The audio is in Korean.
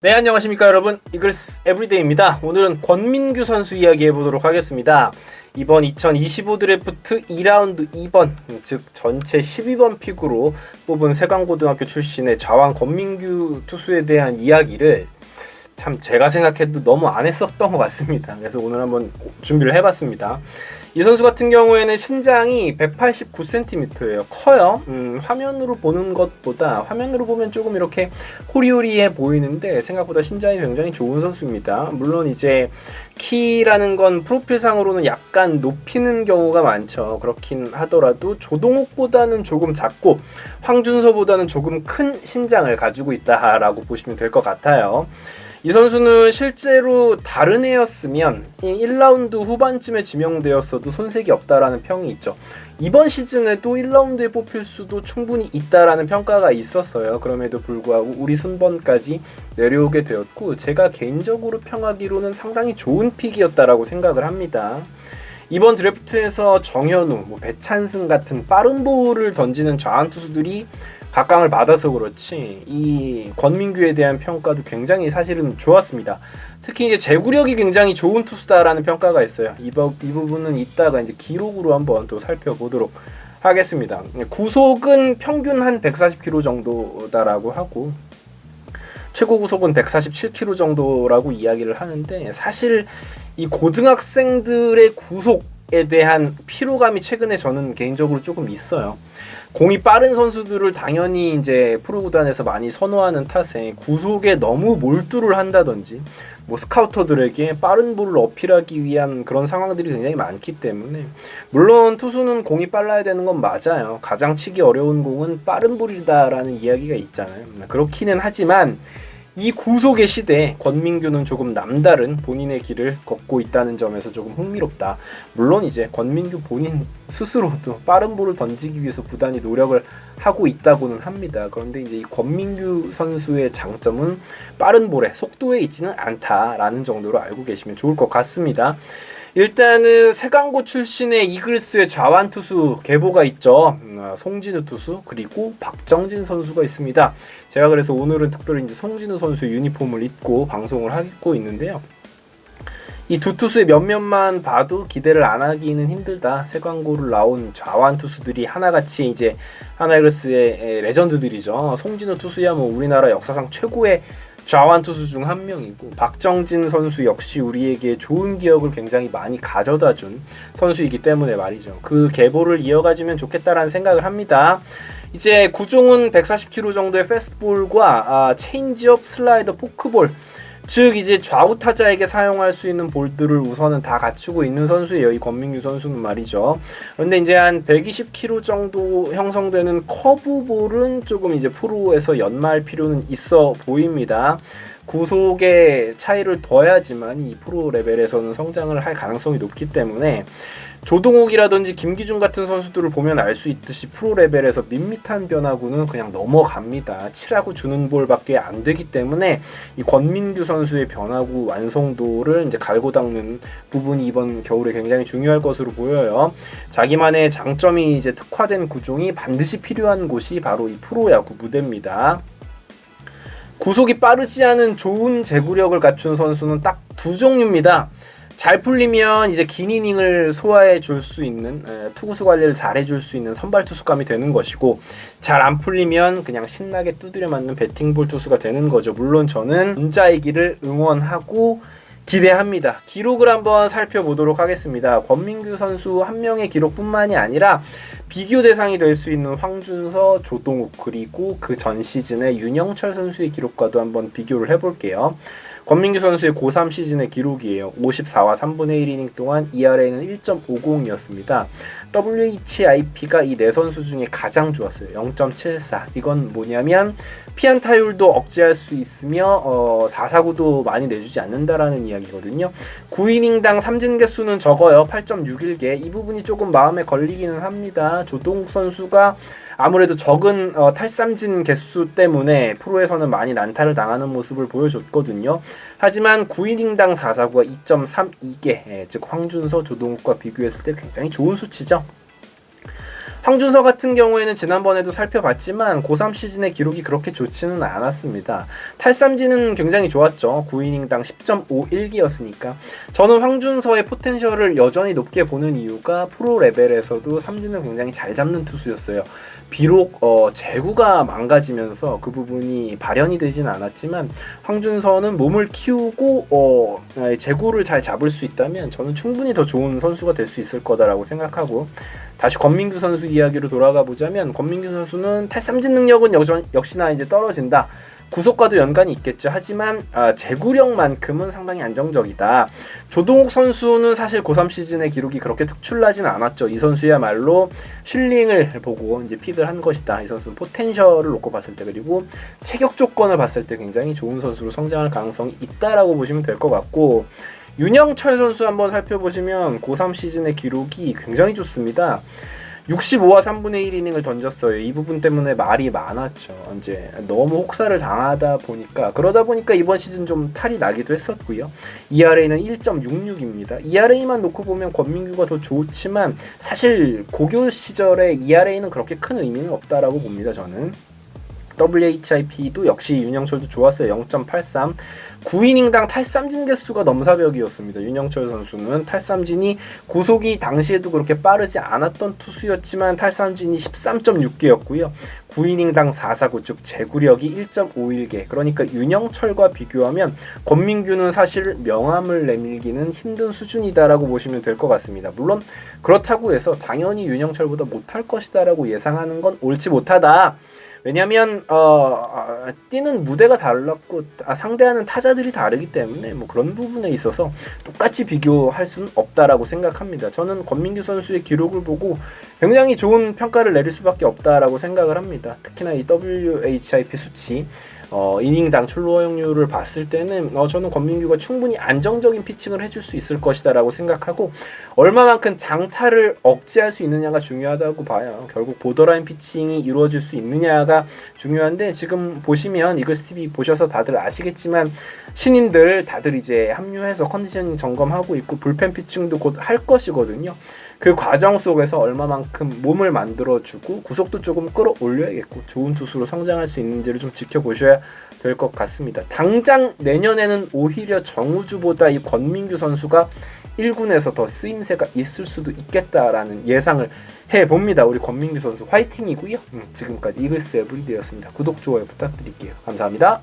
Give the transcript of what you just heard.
네, 안녕하십니까 여러분. 이글스 에브리데이입니다. 오늘은 권민규 선수 이야기 해보도록 하겠습니다. 이번 2025 드래프트 2라운드 2번, 즉 전체 12번 픽으로 뽑은 세강고등학교 출신의 좌완 권민규 투수에 대한 이야기를 참 제가 생각해도 너무 안 했었던 것 같습니다. 그래서 오늘 한번 준비를 해봤습니다. 이 선수 같은 경우에는 신장이 189cm예요. 커요. 화면으로 보는 것보다 화면으로 보면 조금 이렇게 호리호리해 보이는데 생각보다 신장이 굉장히 좋은 선수입니다. 물론 이제 키라는 건 프로필상으로는 약간 높이는 경우가 많죠. 그렇긴 하더라도 조동욱보다는 조금 작고 황준서보다는 조금 큰 신장을 가지고 있다라고 보시면 될 것 같아요. 이 선수는 실제로 다른 애였으면 1라운드 후반쯤에 지명되었어도 손색이 없다라는 평이 있죠. 이번 시즌에도 1라운드에 뽑힐 수도 충분히 있다라는 평가가 있었어요. 그럼에도 불구하고 우리 순번까지 내려오게 되었고, 제가 개인적으로 평하기로는 상당히 좋은 픽이었다라고 생각을 합니다. 이번 드래프트에서 정현우, 배찬승 같은 빠른 볼을 던지는 좌완 투수들이 각광을 받아서 그렇지 이 권민규에 대한 평가도 굉장히 사실은 좋았습니다. 특히 이제 제구력이 굉장히 좋은 투수다라는 평가가 있어요. 이 부분은 이따가 이제 기록으로 한번 또 살펴보도록 하겠습니다. 구속은 평균 한 140km 정도다라고 하고 최고 구속은 147km 정도라고 이야기를 하는데, 사실 이 고등학생들의 구속에 대한 피로감이 최근에 저는 개인적으로 조금 있어요. 공이 빠른 선수들을 당연히 이제 프로 구단에서 많이 선호하는 탓에 구속에 너무 몰두를 한다든지 스카우터들에게 빠른 볼을 어필하기 위한 그런 상황들이 굉장히 많기 때문에, 물론 투수는 공이 빨라야 되는 건 맞아요. 가장 치기 어려운 공은 빠른 볼이다라는 이야기가 있잖아요. 그렇기는 하지만 이 구속의 시대에 권민규는 조금 남다른 본인의 길을 걷고 있다는 점에서 조금 흥미롭다. 물론 이제 권민규 본인 스스로도 빠른 볼을 던지기 위해서 부단히 노력을 하고 있다고는 합니다. 그런데 이제 이 권민규 선수의 장점은 빠른 볼의 속도에 있지는 않다라는 정도로 알고 계시면 좋을 것 같습니다. 일단은 세강고 출신의 이글스의 좌완 투수 계보가 있죠. 송진우 투수 그리고 박정진 선수가 있습니다. 제가 그래서 오늘은 특별히 이제 송진우 선수 유니폼을 입고 방송을 하고 있는데요. 이 두 투수의 면면만 봐도 기대를 안 하기는 힘들다. 세강고를 나온 좌완 투수들이 하나같이 이제 하나이글스의 레전드들이죠. 송진우 투수야 우리나라 역사상 최고의 좌완 투수 중 한 명이고, 박정진 선수 역시 우리에게 좋은 기억을 굉장히 많이 가져다준 선수이기 때문에 말이죠. 그 계보를 이어가주면 좋겠다라는 생각을 합니다. 이제 구종은 140km 정도의 패스트볼과 체인지업, 슬라이더, 포크볼, 즉 이제 좌우 타자에게 사용할 수 있는 볼들을 우선은 다 갖추고 있는 선수예요. 이 권민규 선수는 말이죠. 그런데 이제 한 120km 정도 형성되는 커브볼은 조금 이제 프로에서 연마할 필요는 있어 보입니다. 구속의 차이를 둬야지만 이 프로 레벨에서는 성장을 할 가능성이 높기 때문에, 조동욱이라든지 김기중 같은 선수들을 보면 알 수 있듯이 프로 레벨에서 밋밋한 변화구는 그냥 넘어갑니다. 칠하고 주는 볼밖에 안 되기 때문에 이 권민규 선수의 변화구 완성도를 이제 갈고 닦는 부분이 이번 겨울에 굉장히 중요할 것으로 보여요. 자기만의 장점이 이제 특화된 구종이 반드시 필요한 곳이 바로 이 프로야구 무대입니다. 구속이 빠르지 않은 좋은 제구력을 갖춘 선수는 딱 두 종류입니다. 잘 풀리면 이제 긴 이닝을 소화해 줄 수 있는, 투구수 관리를 잘 해줄 수 있는 선발 투수감이 되는 것이고, 잘 안 풀리면 그냥 신나게 두드려 맞는 배팅볼 투수가 되는 거죠. 물론 저는 전자의 길을 응원하고 기대합니다. 기록을 한번 살펴보도록 하겠습니다. 권민규 선수 한 명의 기록뿐만이 아니라 비교 대상이 될 수 있는 황준서, 조동욱, 그리고 그 전 시즌의 윤영철 선수의 기록과도 한번 비교를 해볼게요. 권민규 선수의 고3 시즌의 기록이에요. 54와 3분의 1이닝 동안 ERA는 1.50이었습니다. WHIP가 이 네 선수 중에 가장 좋았어요. 0.74. 이건 뭐냐면 피안타율도 억제할 수 있으며 4사구도 많이 내주지 않는다라는 이야기거든요. 9이닝당 삼진 개수는 적어요. 8.61개. 이 부분이 조금 마음에 걸리기는 합니다. 조동욱 선수가 아무래도 적은 탈삼진 개수 때문에 프로에서는 많이 난타를 당하는 모습을 보여줬거든요. 하지만 9이닝당 4사구가 2.32개, 즉 황준서, 조동욱과 비교했을 때 굉장히 좋은 수치죠. 황준서 같은 경우에는 지난번에도 살펴봤지만 고3 시즌의 기록이 그렇게 좋지는 않았습니다. 탈삼진은 굉장히 좋았죠. 9이닝당 10.51기였으니까 저는 황준서의 포텐셜을 여전히 높게 보는 이유가 프로 레벨에서도 삼진을 굉장히 잘 잡는 투수였어요. 비록 제구가 망가지면서 그 부분이 발현이 되진 않았지만 황준서는 몸을 키우고 제구를 잘 잡을 수 있다면 저는 충분히 더 좋은 선수가 될 수 있을 거다라고 생각하고, 다시 권민규 선수 이야기로 돌아가 보자면 권민규 선수는 탈삼진 능력은 역시나 이제 떨어진다. 구속과도 연관이 있겠죠. 하지만 제구력만큼은 상당히 안정적이다. 조동욱 선수는 사실 고3 시즌의 기록이 그렇게 특출나진 않았죠. 이 선수야말로 쉴링을 보고 이제 픽을 한 것이다. 이 선수는 포텐셜을 놓고 봤을 때, 그리고 체격 조건을 봤을 때 굉장히 좋은 선수로 성장할 가능성이 있다라고 보시면 될 것 같고, 윤영철 선수 한번 살펴보시면 고3 시즌의 기록이 굉장히 좋습니다. 65와 3분의 1이닝을 던졌어요. 이 부분 때문에 말이 많았죠. 이제 너무 혹사를 당하다 보니까, 그러다 보니까 이번 시즌 좀 탈이 나기도 했었고요. ERA는 1.66입니다. ERA만 놓고 보면 권민규가 더 좋지만 사실 고교 시절에 ERA는 그렇게 큰 의미는 없다라고 봅니다. 저는. WHIP도 역시 윤영철도 좋았어요. 0.83. 9이닝당 탈삼진 개수가 넘사벽이었습니다. 윤영철 선수는 탈삼진이 구속이 당시에도 그렇게 빠르지 않았던 투수였지만 탈삼진이 13.6개였고요. 9이닝당 4사구, 즉 제구력이 1.51개. 그러니까 윤영철과 비교하면 권민규는 사실 명함을 내밀기는 힘든 수준이다라고 보시면 될 것 같습니다. 물론 그렇다고 해서 당연히 윤영철보다 못할 것이다라고 예상하는 건 옳지 못하다. 왜냐하면 뛰는 무대가 달랐고 상대하는 타자들이 다르기 때문에 뭐 그런 부분에 있어서 똑같이 비교할 수는 없다라고 생각합니다. 저는 권민규 선수의 기록을 보고 굉장히 좋은 평가를 내릴 수밖에 없다라고 생각을 합니다. 특히나 이 WHIP 수치, 이닝당 출루 허용률을 봤을 때는 저는 권민규가 충분히 안정적인 피칭을 해줄 수 있을 것이다라고 생각하고, 얼마만큼 장타를 억제할 수 있느냐가 중요하다고 봐요. 결국 보더라인 피칭이 이루어질 수 있느냐가 중요한데, 지금 보시면 이글스TV 보셔서 다들 아시겠지만 신인들 다들 이제 합류해서 컨디셔닝 점검하고 있고 불펜 피칭도 곧 할 것이거든요. 그 과정 속에서 얼마만큼 몸을 만들어주고 구속도 조금 끌어올려야겠고 좋은 투수로 성장할 수 있는지를 좀 지켜보셔야 될 것 같습니다. 당장 내년에는 오히려 정우주보다 이 권민규 선수가 1군에서 더 쓰임새가 있을 수도 있겠다라는 예상을 해봅니다. 우리 권민규 선수 화이팅이고요. 지금까지 이글스 에브리데이였습니다. 구독, 좋아요 부탁드릴게요. 감사합니다.